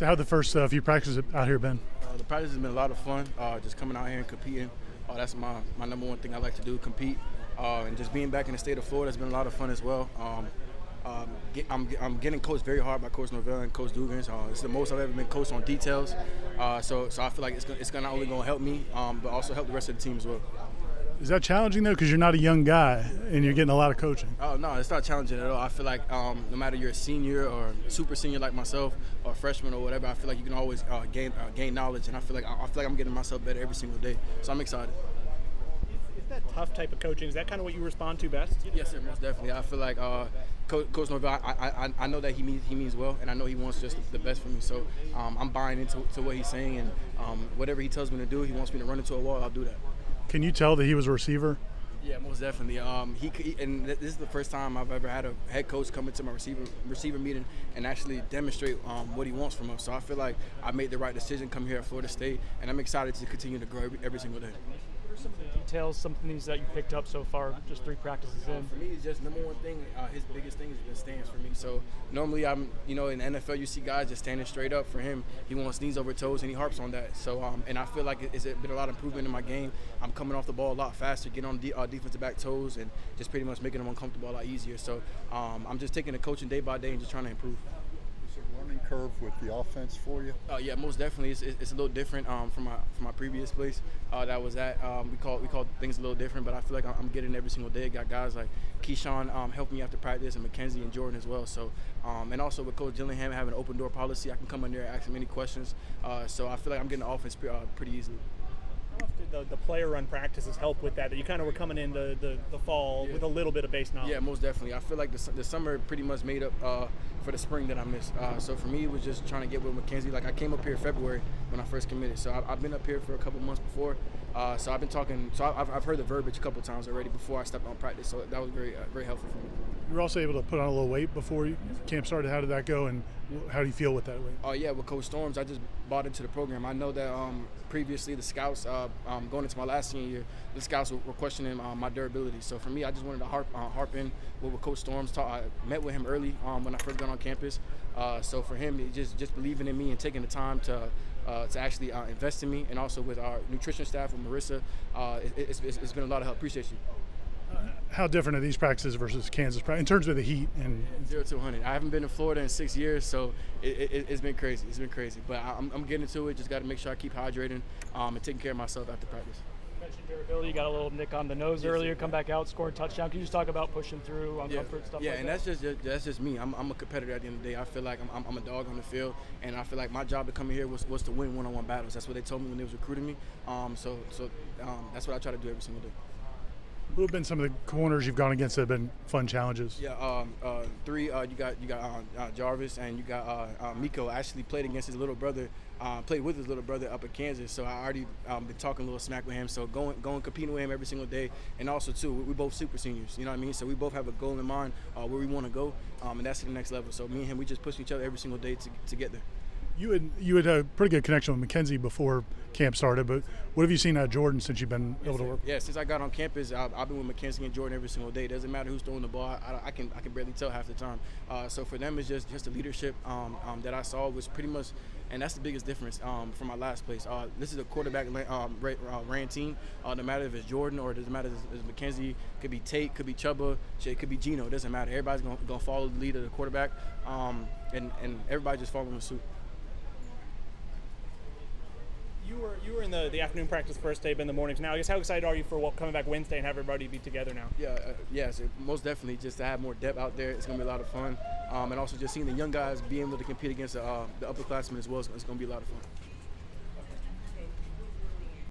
So how the first few practices out here been? The practice has been a lot of fun. Just coming out here and competing. That's my number one thing I like to do, compete. And just being back in the state of Florida has been a lot of fun as well. I'm getting coached very hard by Coach Norvell and Coach Dugans. It's the most I've ever been coached on details. So I feel like it's not only going to help me, but also help the rest of the team as well. Is that challenging though, because you're not a young guy and you're getting a lot of coaching? Oh no, it's not challenging at all. I feel like no matter you're a senior or super senior like myself, or a freshman or whatever, I feel like you can always gain knowledge, and I feel like I'm getting myself better every single day. So I'm excited. Is that tough type of coaching? Is that kind of what you respond to best? Yes, sir, most definitely. I feel like Coach Norvell, I know that he means well, and I know he wants just the best for me. So I'm buying into what he's saying, and whatever he tells me to do, he wants me to run into a wall, I'll do that. Can you tell that he was a receiver? Yeah, most definitely. And this is the first time I've ever had a head coach come into my receiver meeting and actually demonstrate what he wants from us. So I feel like I made the right decision coming here at Florida State, and I'm excited to continue to grow every single day. What are some of the details, some things that you picked up so far, just 3 practices in? For me, it's just number one thing. His biggest thing is the stance for me. So normally, in the NFL, you see guys just standing straight up. For him, he wants knees over toes, and he harps on that. So, and I feel like it's been a lot of improvement in my game. I'm coming off the ball a lot faster, getting on defensive back toes, and just pretty much making them uncomfortable a lot easier. So, I'm just taking the coaching day by day and just trying to improve. Learning curve with the offense for you? Yeah, most definitely. It's a little different from my previous place that I was at. We call things a little different, but I feel like I'm getting every single day. Got guys like Keyshawn helping me after practice, and Mackenzie and Jordan as well. So, and also with Coach Dillingham having an open door policy, I can come in there and ask him any questions. So I feel like I'm getting the offense pretty easily. How much did the player run practices help with that you kind of were coming into the fall with a little bit of base knowledge? Yeah, most definitely. I feel like the summer pretty much made up for the spring that I missed. So for me, it was just trying to get with Mackenzie. Like I came up here February when I first committed. So I've been up here for a couple months before. So I've been talking. So I've heard the verbiage a couple times already before I stepped on practice. So that was very helpful for me. You were also able to put on a little weight before camp started. How did that go, and how do you feel with that weight? Yeah, with Coach Storms, I just bought into the program. I know that previously the scouts, going into my last senior year, the scouts were questioning my durability. So for me, I just wanted to harp in with Coach Storms. I met with him early when I first got on campus. So for him, just believing in me and taking the time to actually invest in me, and also with our nutrition staff with Marissa, it's been a lot of help. Appreciate you. How different are these practices versus Kansas in terms of the heat? And 0 to 100. I haven't been in Florida in 6 years, so it's been crazy. It's been crazy, but I'm getting to it. Just got to make sure I keep hydrating and taking care of myself after practice. You mentioned durability. You got a little nick on the nose earlier. Come back out, score a touchdown. Can you just talk about pushing through on comfort stuff? Yeah, like and that? that's just me. I'm a competitor at the end of the day. I feel like I'm a dog on the field, and I feel like my job to come here was to win one-on-one battles. That's what they told me when they was recruiting me. So that's what I try to do every single day. Who have been some of the corners you've gone against that have been fun challenges? Yeah, 3. You got Jarvis, and you got Miko. I actually played against his little brother. Played with his little brother up at Kansas, so I already been talking a little smack with him. So going competing with him every single day, and also too, we both super seniors. You know what I mean? So we both have a goal in mind where we want to go, and that's to the next level. So me and him, we just push each other every single day to get there. You had a pretty good connection with Mackenzie before camp started, but what have you seen out of Jordan since you've been able to work? Yeah, since I got on campus, I've been with Mackenzie and Jordan every single day. It doesn't matter who's throwing the ball. I can barely tell half the time. So for them, it's just the leadership that I saw was pretty much, and that's the biggest difference from my last place. This is a quarterback ran team. No matter if it's Jordan or it doesn't matter if it's Mackenzie, could be Tate, could be Chubba, it could be Gino. It doesn't matter. Everybody's gonna follow the lead of the quarterback, and everybody just following the suit. You were in the afternoon practice first day, but in the mornings now. I guess how excited are you for coming back Wednesday and have everybody be together now? Yeah, so most definitely. Just to have more depth out there, it's gonna be a lot of fun, and also just seeing the young guys be able to compete against the upperclassmen as well. It's gonna be a lot of fun.